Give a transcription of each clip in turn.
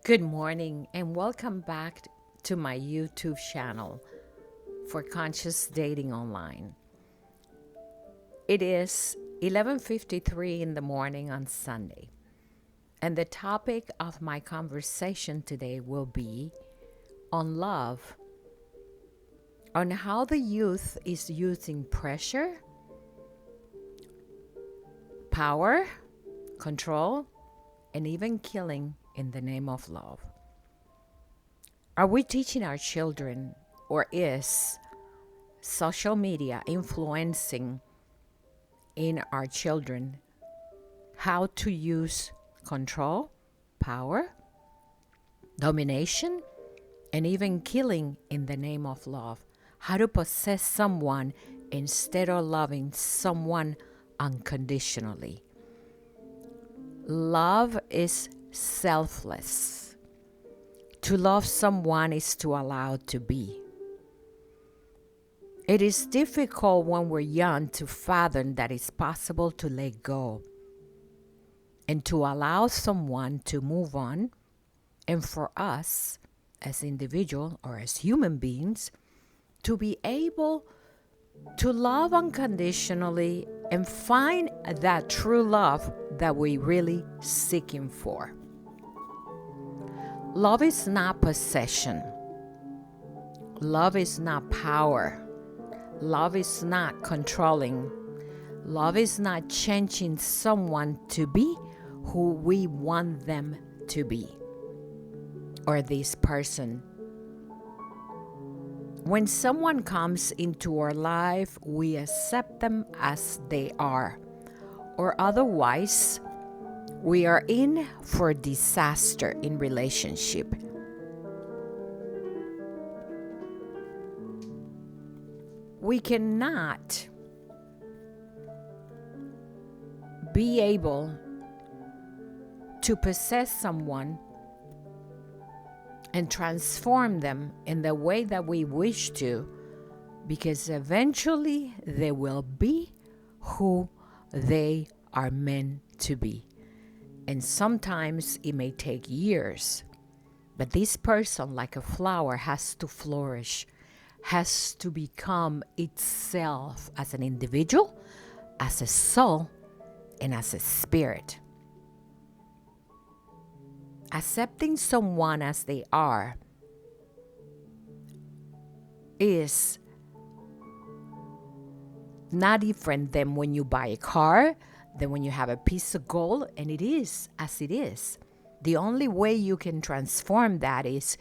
Good morning and welcome back to my YouTube channel for Conscious Dating Online. It is 11:53 in the morning on Sunday, and the topic of my conversation today will be on love, on how the youth is using pressure, power, control, and even killing in the name of love. Are we teaching our children, or is social media influencing in our children how to use control, power, domination, and even killing in the name of love? How to possess someone instead of loving someone unconditionally. Love is selfless. To love someone is to allow to be. It is difficult when we're young to fathom that it's possible to let go and to allow someone to move on, and for us as individuals or as human beings to be able to love unconditionally and find that true love that we really seeking for. Love is not possession. Love is not power. Love is not controlling. Love is not changing someone to be who we want them to be, or this person. When someone comes into our life, we accept them as they are, or otherwise, we are in for disaster in relationship. We cannot be able to possess someone and transform them in the way that we wish to, because eventually they will be who they are meant to be. And sometimes it may take years, but this person, like a flower, has to flourish, has to become itself as an individual, as a soul, and as a spirit. Accepting someone as they are is not different than when you buy a car, than when you have a piece of gold, and it is as it is. The only way you can transform that is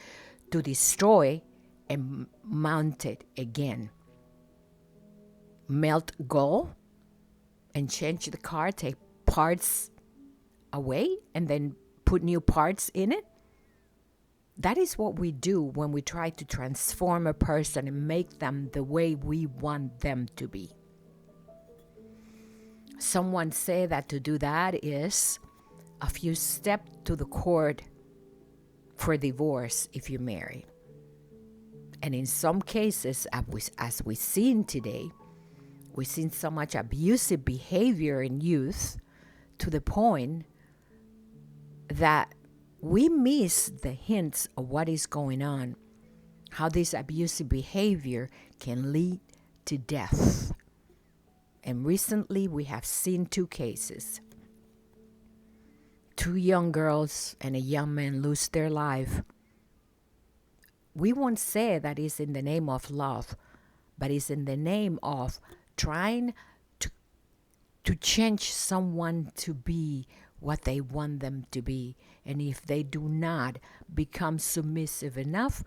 to destroy and mount it again. Melt gold and change the car, take parts away, and then put new parts in it. That is what we do when we try to transform a person and make them the way we want them to be. Someone say that to do that is a few steps to the court for divorce if you marry. And in some cases, as we've seen today, we've seen so much abusive behavior in youth to the point that we miss the hints of what is going on, how this abusive behavior can lead to death. And recently we have seen two cases. Two young girls and a young man lose their life. We won't say that it's in the name of love, but it's in the name of trying to change someone to be what they want them to be. And if they do not become submissive enough,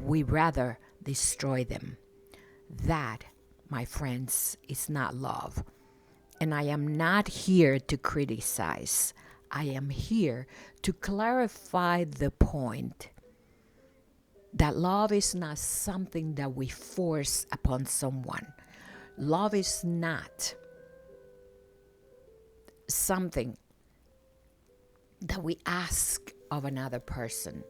we rather destroy them. That, my friends, is not love. And I am not here to criticize. I am here to clarify the point that love is not something that we force upon someone. Love is not something that we ask of another person.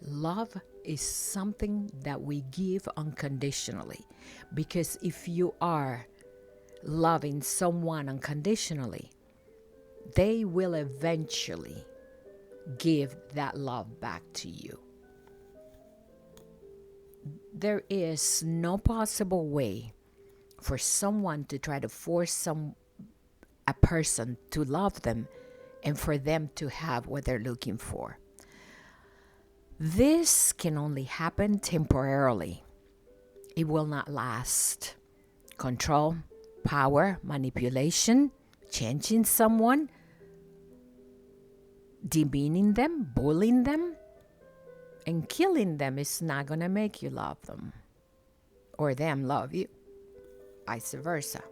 Love is something that we give unconditionally. Because if you are loving someone unconditionally, they will eventually give that love back to you. There is no possible way for someone to try to force a person to love them and for them to have what they're looking for. This can only happen temporarily. It will not last. Control, power, manipulation, changing someone, demeaning them, bullying them, and killing them is not going to make you love them or them love you. Vice versa.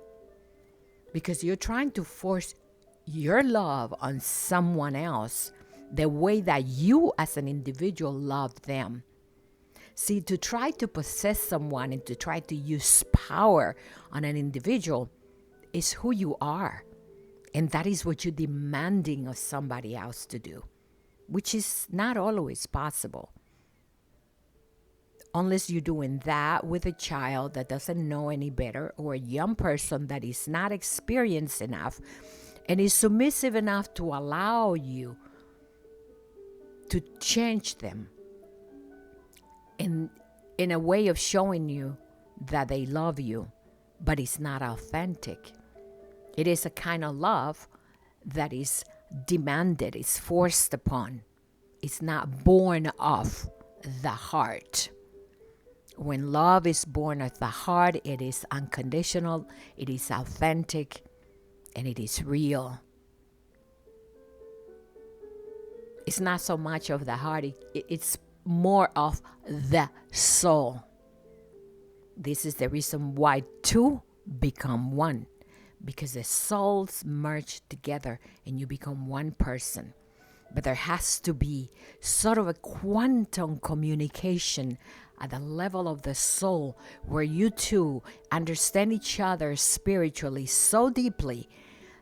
Because you're trying to force your love on someone else the way that you as an individual love them. See, to try to possess someone and to try to use power on an individual is who you are. And that is what you're demanding of somebody else to do, which is not always possible. Unless you're doing that with a child that doesn't know any better, or a young person that is not experienced enough and is submissive enough to allow you to change them in a way of showing you that they love you, but it's not authentic. It is a kind of love that is demanded, it's forced upon. It's not born of the heart. When love is born of the heart, it is unconditional, it is authentic, and it is real. It's not so much of the heart, it's more of the soul. This is the reason why two become one, because the souls merge together and you become one person. But there has to be sort of a quantum communication at the level of the soul where you two understand each other spiritually so deeply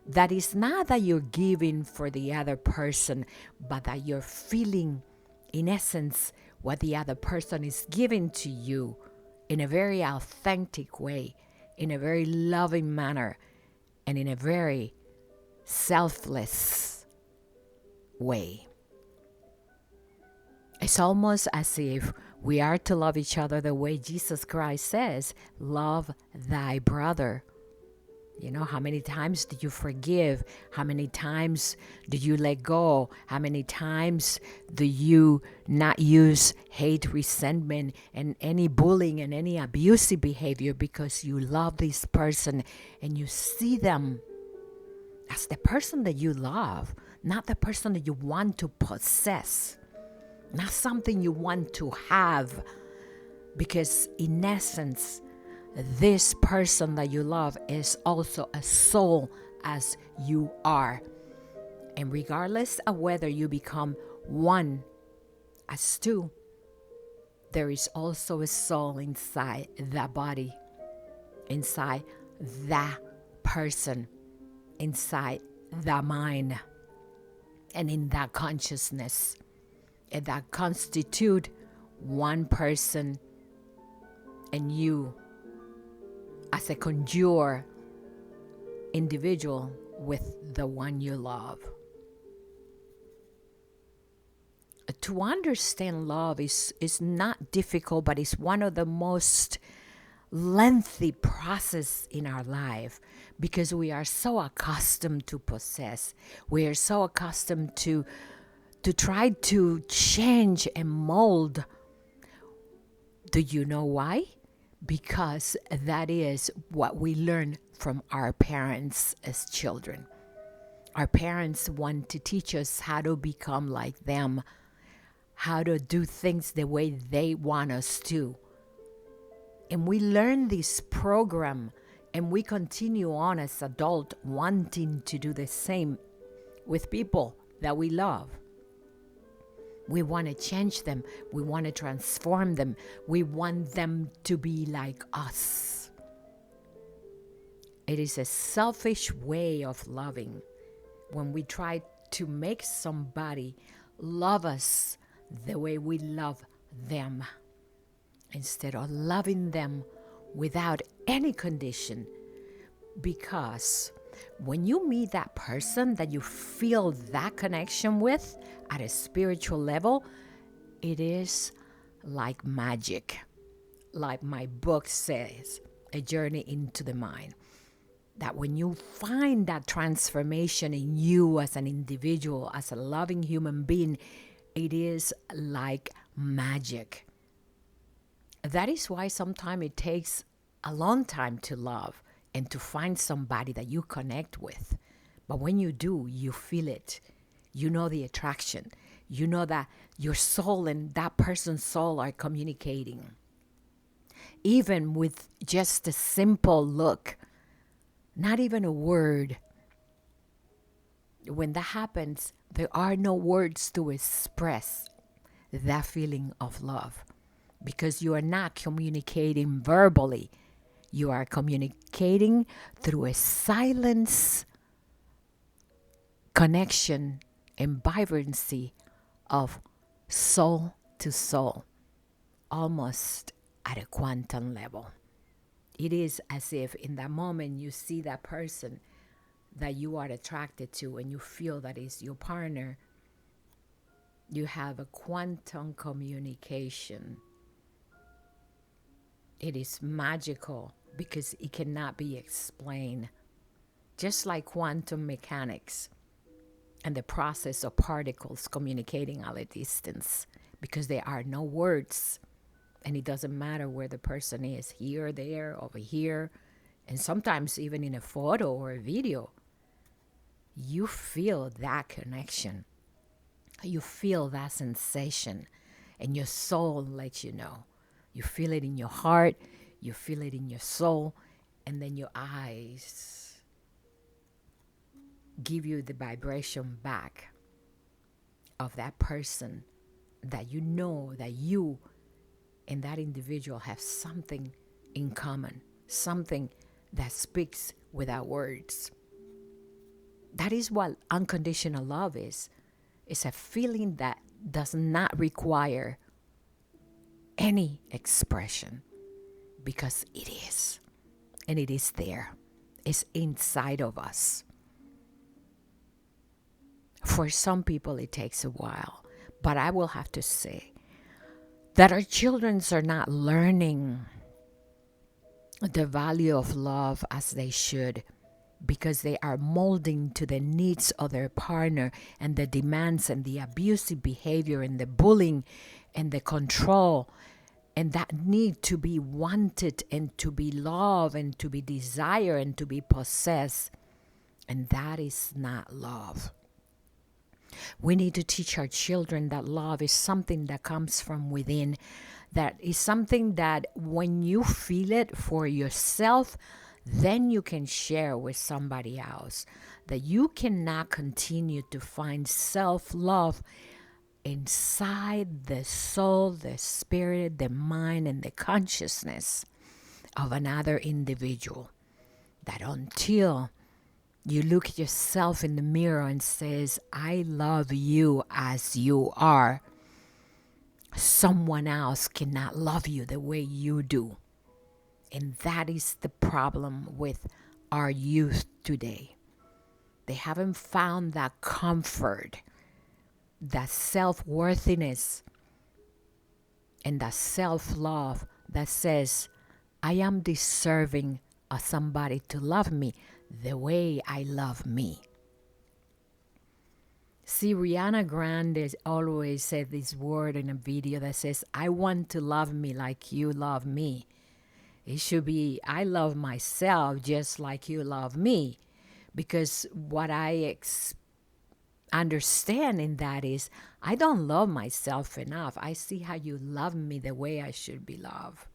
that it's not that you're giving for the other person, but that you're feeling, in essence, what the other person is giving to you in a very authentic way, in a very loving manner, and in a very selfless way. It's almost as if we are to love each other the way Jesus Christ says, love thy brother. You know, how many times do you forgive? How many times do you let go? How many times do you not use hate, resentment, and any bullying and any abusive behavior because you love this person and you see them as the person that you love, not the person that you want to possess, not something you want to have, because in essence, this person that you love is also a soul as you are. And regardless of whether you become one as two, there is also a soul inside that body, inside that person, inside that mind, and in that consciousness, and that constitute one person, and you as a conjure individual with the one you love. To understand love is not difficult, but it's one of the most lengthy process in our life, because we are so accustomed to possess. We are so accustomed to try to change and mold. Do you know why? Because that is what we learn from our parents as children. Our parents want to teach us how to become like them, how to do things the way they want us to. And we learn this program and we continue on as adults wanting to do the same with people that we love. We want to change them. We want to transform them. We want them to be like us. It is a selfish way of loving when we try to make somebody love us the way we love them, instead of loving them without any condition, because When you meet that person that you feel that connection with at a spiritual level, it is like magic. Like my book says, A Journey into the Mind. That when you find that transformation in you as an individual, as a loving human being, it is like magic. That is why sometimes it takes a long time to love and to find somebody that you connect with. But when you do, you feel it. You know the attraction. You know that your soul and that person's soul are communicating. Even with just a simple look, not even a word. When that happens, there are no words to express that feeling of love because you are not communicating verbally. You are communicating through a silence connection and vibrancy of soul to soul, almost at a quantum level. It is as if in that moment you see that person that you are attracted to and you feel that is your partner. You have a quantum communication. It is magical because it cannot be explained. Just like quantum mechanics and the process of particles communicating at a distance, because there are no words. And it doesn't matter where the person is, here, there, over here. And sometimes even in a photo or a video, you feel that connection. You feel that sensation. And your soul lets you know. You feel it in your heart. You feel it in your soul. And then your eyes give you the vibration back of that person that you know that you and that individual have something in common, something that speaks without words. That is what unconditional love is. It's a feeling that does not require any expression because it is. And it is there. It's inside of us. For some people, it takes a while. But I will have to say that our children are not learning the value of love as they should because they are molding to the needs of their partner and the demands and the abusive behavior and the bullying and the control and that need to be wanted and to be loved and to be desired and to be possessed. And that is not love. We need to teach our children that love is something that comes from within, that is something that when you feel it for yourself, then you can share with somebody else. That you cannot continue to find self-love inside the soul, the spirit, the mind, and the consciousness of another individual. That until you look at yourself in the mirror and says, I love you as you are, someone else cannot love you the way you do. And that is the problem with our youth today. They haven't found that comfort, that self-worthiness, and that self-love that says, I am deserving of somebody to love me the way I love me. See, Rihanna Grande always said this word in a video that says, I want to love me like you love me. It should be, I love myself just like you love me. Because what I understand in that is, I don't love myself enough. I see how you love me the way I should be loved.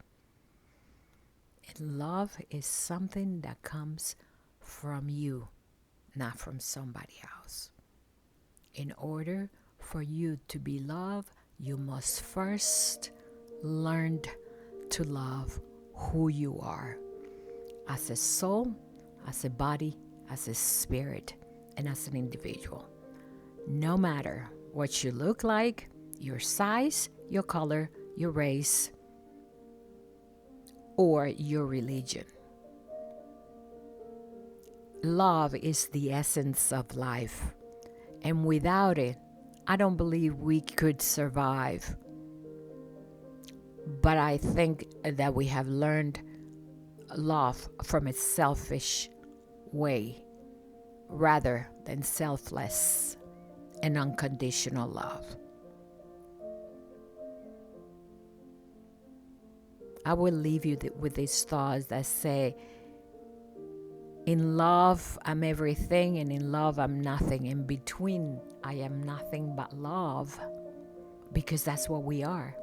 And love is something that comes from you, not from somebody else. In order for you to be loved, you must first learn to love who you are as a soul, as a body, as a spirit, and as an individual. No matter what you look like, your size, your color, your race, or your religion. Love is the essence of life. And without it, I don't believe we could survive. But I think that we have learned love from a selfish way rather than selfless and unconditional love. I will leave you with these thoughts that say, in love, I'm everything, and in love, I'm nothing. In between, I am nothing but love, because that's what we are.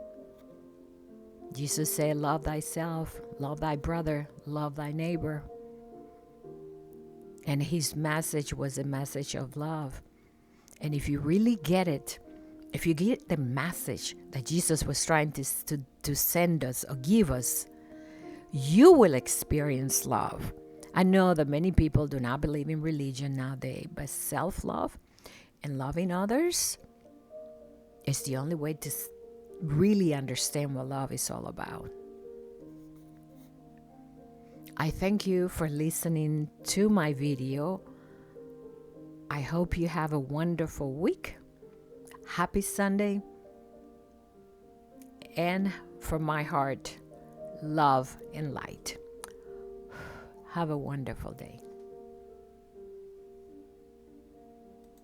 Jesus said, love thyself, love thy brother, love thy neighbor. And his message was a message of love. And if you really get it, if you get the message that Jesus was trying to send us or give us, you will experience love. I know that many people do not believe in religion nowadays, but self-love and loving others is the only way to really understand what love is all about. I thank you for listening to my video. I hope you have a wonderful week. Happy Sunday. And from my heart, love and light. Have a wonderful day.